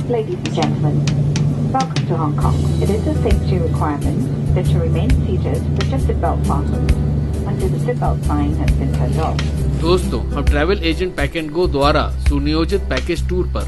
Ladies and gentlemen, welcome to Hong Kong. It is a safety requirement that you remain seated with your seatbelt fastened until the seatbelt sign has been turned off. दोस्तों, हम travel agent pack and go द्वारा सुनियोजित package tour पर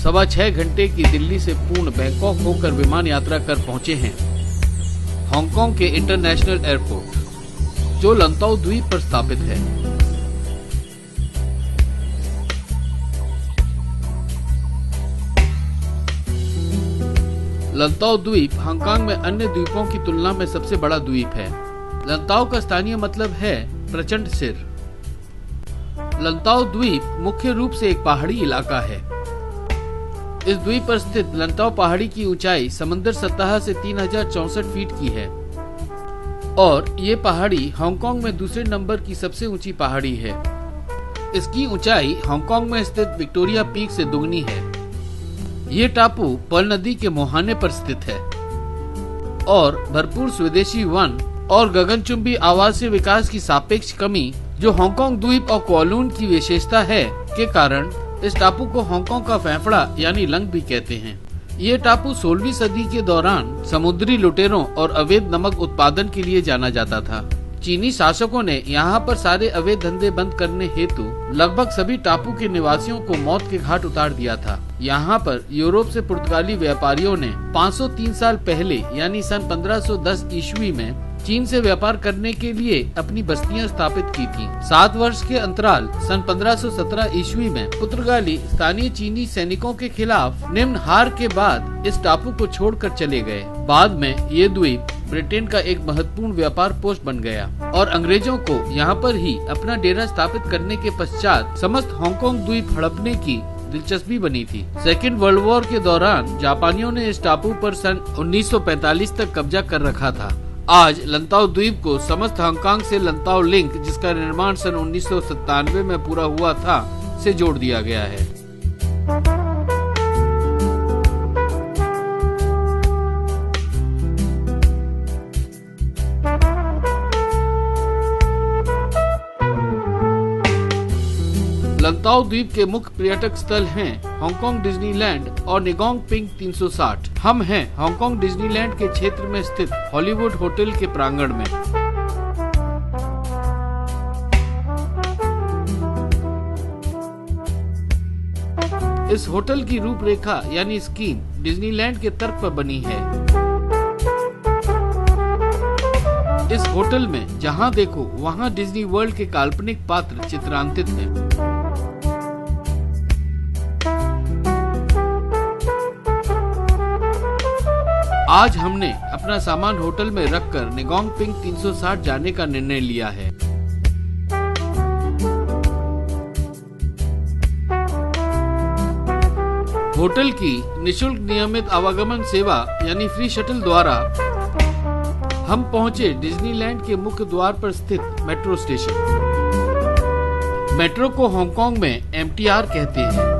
6.25 घंटे की दिल्ली से पूर्ण Bangkok होकर विमान यात्रा कर पहुंचे हैं हांगकांग के इंटरनेशनल एयरपोर्ट, जो लंताओ द्वीप पर स्थापित है। लंताओ द्वीप हांगकांग में अन्य द्वीपों की तुलना में सबसे बड़ा द्वीप है। लंताओ का स्थानीय मतलब है प्रचंड सिर। लंताओ द्वीप मुख्य रूप से एक पहाड़ी इलाका है। इस द्वीप पर स्थित लंताओ पहाड़ी की ऊंचाई समंदर सतह से 3064 फीट की है और ये पहाड़ी हांगकांग में दूसरे नंबर की सबसे ऊंची पहाड़ी है। इसकी ऊंचाई हांगकांग में स्थित विक्टोरिया पीक से दुगनी है। ये टापू पर्ल नदी के मुहाने पर स्थित है और भरपूर स्वदेशी वन और गगनचुंबी आवासीय विकास की सापेक्ष कमी, जो हांगकांग द्वीप और कौलून की विशेषता है, के कारण इस टापू को हांगकांग का फेफड़ा यानी लंग भी कहते हैं। ये टापू 16वीं सदी के दौरान समुद्री लुटेरों और अवैध नमक उत्पादन के लिए जाना जाता था। चीनी शासकों ने यहाँ पर सारे अवैध धंधे बंद करने हेतु लगभग सभी टापू के निवासियों को मौत के घाट उतार दिया था। यहाँ पर यूरोप से पुर्तगाली व्यापारियों ने 503 साल पहले यानी सन 1510 ईस्वी में चीन से व्यापार करने के लिए अपनी बस्तियां स्थापित की थी। 7 वर्ष के अंतराल सन 1517 ईस्वी में पुर्तगाली स्थानीय चीनी सैनिकों के खिलाफ निम्न हार के बाद इस टापू को छोड़कर चले गए। बाद में ये द्वीप ब्रिटेन का एक महत्वपूर्ण व्यापार पोस्ट बन गया और अंग्रेजों को यहाँ पर ही अपना डेरा स्थापित करने के पश्चात समस्त हांगकांग द्वीप हड़पने की दिलचस्पी बनी थी। सेकेंड वर्ल्ड वॉर के दौरान जापानियों ने इस टापू पर सन 1945 तक कब्जा कर रखा था। आज लंताओ द्वीप को समस्त हांगकांग से लंताओ लिंक, जिसका निर्माण सन 1997 में पूरा हुआ था, से जोड़ दिया गया है। लंताओ द्वीप के मुख्य पर्यटक स्थल हैं हांगकांग डिज्नीलैंड और निगोंग पिंग 360। हम हैं हांगकांग डिज्नीलैंड के क्षेत्र में स्थित हॉलीवुड होटल के प्रांगण में। इस होटल की रूपरेखा यानी स्कीम डिज्नीलैंड के तर्क पर बनी है। इस होटल में जहां देखो वहां डिज्नी वर्ल्ड के काल्पनिक पात्र चित्रांकित हैं। आज हमने अपना सामान होटल में रखकर निगोंग पिंग 360 जाने का निर्णय लिया है। होटल की निशुल्क नियमित आवागमन सेवा यानी फ्री शटल द्वारा हम पहुंचे डिज्नीलैंड के मुख्य द्वार पर स्थित मेट्रो स्टेशन। मेट्रो को हांगकांग में MTR कहते हैं।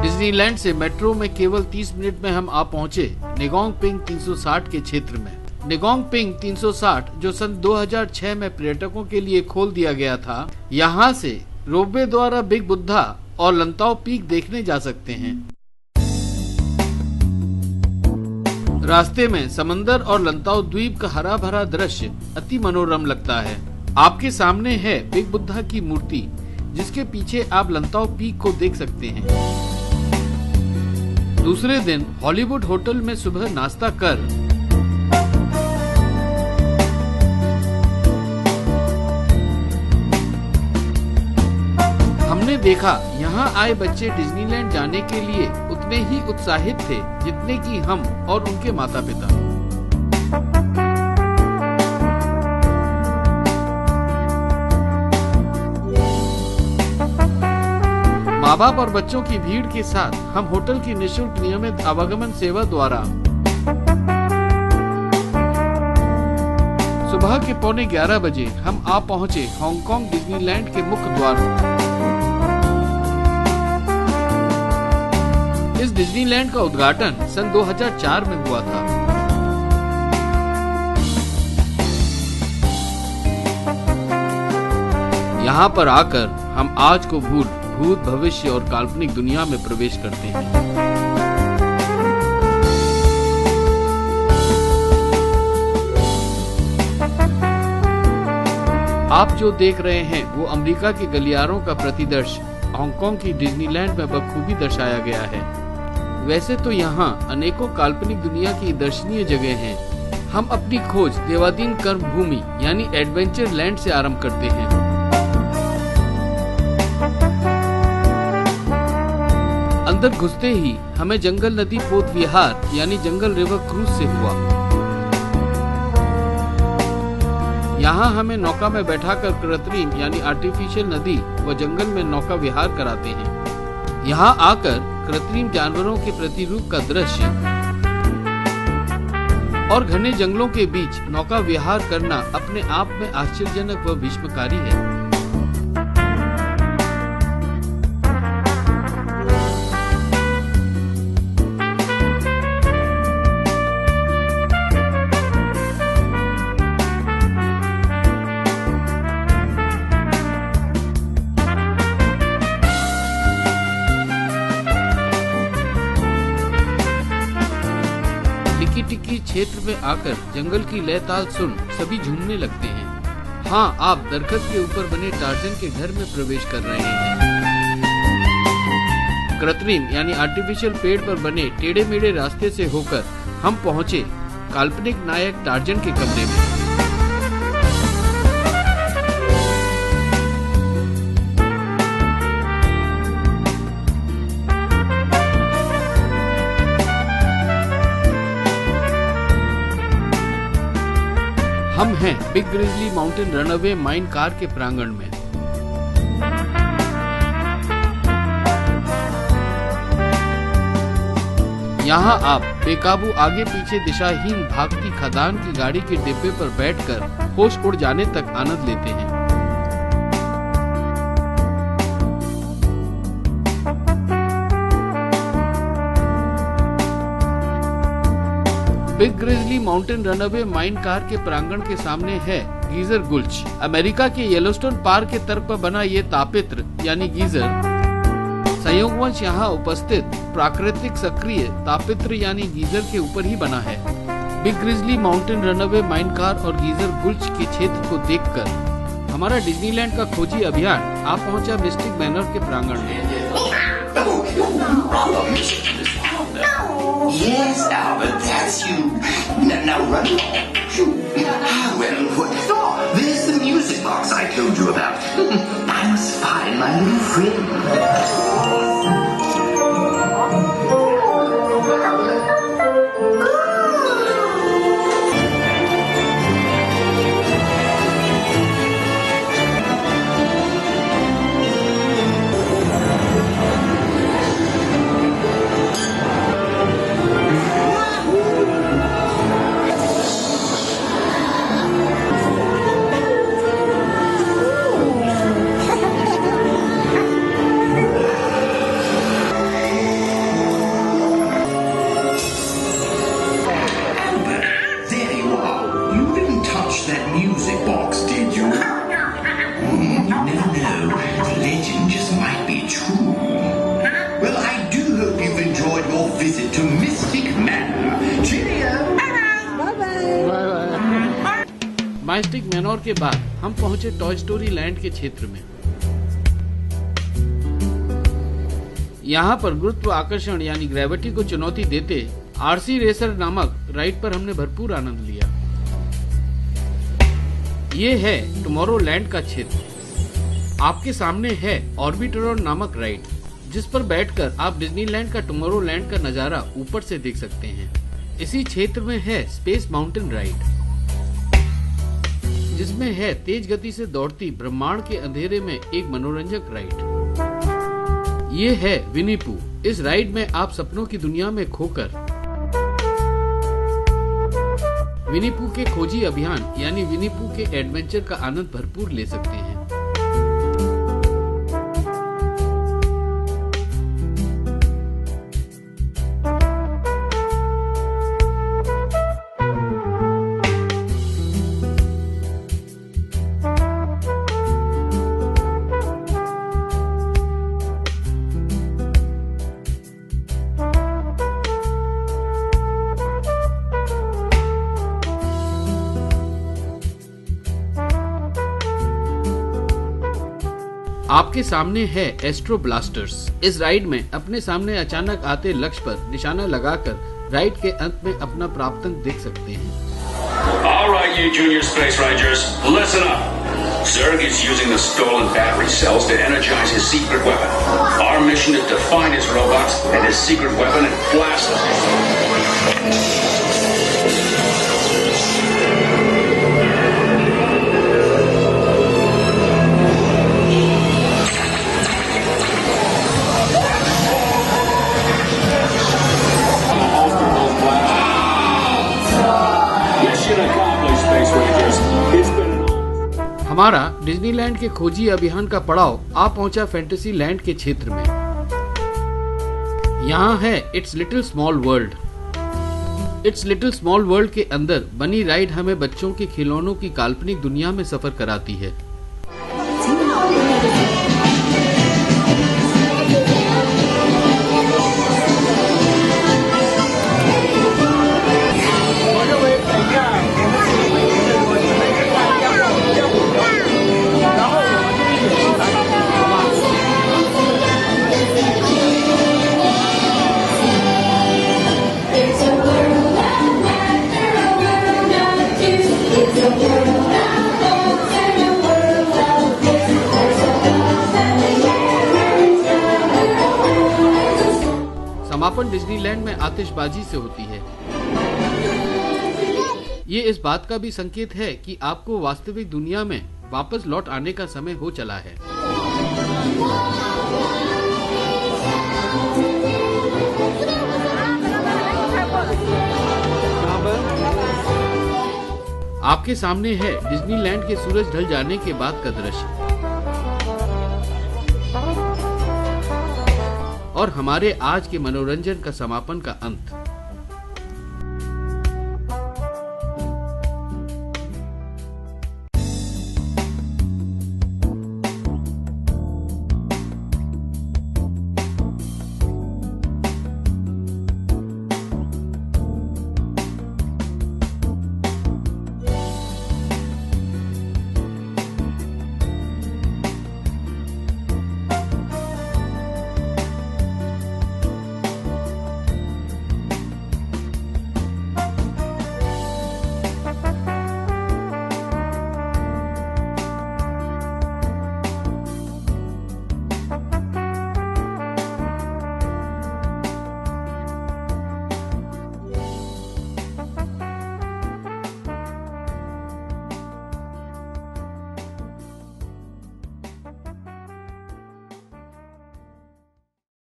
डिज्नीलैंड से मेट्रो में केवल 30 मिनट में हम आ पहुंचे निगोंग पिंग 360 के क्षेत्र में। निगोंग पिंग 360 जो सन 2006 में पर्यटकों के लिए खोल दिया गया था, यहाँ से रोपवे द्वारा बिग बुद्धा और लंताओ पीक देखने जा सकते हैं। रास्ते में समंदर और लंताओ द्वीप का हरा भरा दृश्य अति मनोरम लगता है। आपके सामने है बिग बुद्धा की मूर्ति, जिसके पीछे आप लंताओ पीक को देख सकते हैं। दूसरे दिन हॉलीवुड होटल में सुबह नाश्ता कर हमने देखा यहाँ आए बच्चे डिज्नीलैंड जाने के लिए उतने ही उत्साहित थे जितने कि हम और उनके माता पिता। माँ बाप और बच्चों की भीड़ के साथ हम होटल की निःशुल्क नियमित आवागमन सेवा द्वारा सुबह के 11:15 बजे हम आ पहुँचे हांगकांग डिज्नीलैंड के मुख्य द्वार पर। इस डिज्नीलैंड का उद्घाटन सन 2004 में हुआ था। यहाँ पर आकर हम आज को भूल भूत, भविष्य और काल्पनिक दुनिया में प्रवेश करते हैं। आप जो देख रहे हैं वो अमेरिका के गलियारों का प्रतिदर्श हांगकांग की डिज्नीलैंड में बखूबी दर्शाया गया है। वैसे तो यहाँ अनेकों काल्पनिक दुनिया की दर्शनीय जगह हैं। हम अपनी खोज देवादीन कर्म भूमि यानी एडवेंचर लैंड से आरंभ करते हैं। अंदर घुसते ही हमें जंगल नदी पोत विहार यानी जंगल रिवर क्रूज से हुआ। यहाँ हमें नौका में बैठाकर कृत्रिम यानी आर्टिफिशियल नदी व जंगल में नौका विहार कराते हैं। यहाँ आकर कृत्रिम जानवरों के प्रतिरूप का दृश्य और घने जंगलों के बीच नौका विहार करना अपने आप में आश्चर्यजनक व विस्मयकारी है। टिकी क्षेत्र में आकर जंगल की लयताल सुन सभी झूमने लगते हैं। हाँ, आप दरख्त के ऊपर बने टार्जन के घर में प्रवेश कर रहे हैं। कृत्रिम यानी आर्टिफिशियल पेड़ पर बने टेढ़े मेढ़े रास्ते से होकर हम पहुँचे काल्पनिक नायक टार्जन के कमरे में। हम हैं big grizzly mountain runaway mine car के प्रांगण में। यहाँ आप बेकाबू आगे पीछे दिशाहीन भागती खदान की गाड़ी के डिब्बे पर बैठकर होश उड़ जाने तक आनंद लेते हैं। Big grizzly mountain runaway mine car के प्रांगण के सामने है गीजर गुल्च। अमेरिका के येलोस्टोन पार्क के तर्क पर बना ये तापित्र यानी गीजर संयोगवश यहाँ उपस्थित प्राकृतिक सक्रिय तापित्र यानी गीजर के ऊपर ही बना है। Big grizzly mountain runaway mine car और गीजर गुल्च के क्षेत्र को देखकर हमारा डिज्नीलैंड का खोजी अभियान आप पहुंचा मिस्टिक मैनर के प्रांगण में। Yes, Albert, that's you. Now run along. Well, oh, there's the music box I told you about. I must find my little friend. Mistake manner के बाद हम पहुंचे टॉय स्टोरी लैंड के क्षेत्र में। यहाँ पर गुरुत्व आकर्षण यानी ग्रेविटी को चुनौती देते आरसी रेसर नामक राइड पर हमने भरपूर आनंद लिया। ये है टुमारो लैंड का क्षेत्र। आपके सामने है ऑर्बिटर नामक राइड, जिस पर बैठकर आप डिज्नीलैंड का टुमारो लैंड का नजारा ऊपर से देख सकते हैं। इसी क्षेत्र में है स्पेस माउंटेन राइड, जिसमें है तेज गति से दौड़ती ब्रह्मांड के अंधेरे में एक मनोरंजक राइड। ये है विनी पू। इस राइड में आप सपनों की दुनिया में खोकर विनी पू के खोजी अभियान यानी विनी पू के एडवेंचर का आनंद भरपूर ले सकते हैं। आपके सामने है एस्ट्रो ब्लास्टर्स। इस राइड में अपने सामने अचानक आते लक्ष्य पर निशाना लगाकर राइड के अंत में अपना प्राप्तांक देख सकते हैं। All right, you junior space rangers, listen up. Zurg is using the stolen battery cells to energize his secret weapon. Our mission is to find his robots and his secret weapon and blast them. हमारा Disneyland के खोजी अभियान का पड़ाव आ पहुंचा fantasy land के क्षेत्र में। यहाँ है it's little small world. It's little small world के अंदर बनी राइड हमें बच्चों के खिलौनों की काल्पनिक दुनिया में सफर कराती है। समापन डिज्नीलैंड में आतिशबाजी से होती है। ये इस बात का भी संकेत है कि आपको वास्तविक दुनिया में वापस लौट आने का समय हो चला है। आपके सामने है डिज्नीलैंड के सूरज ढल जाने के बाद का दृश्य और हमारे आज के मनोरंजन का समापन का अंत।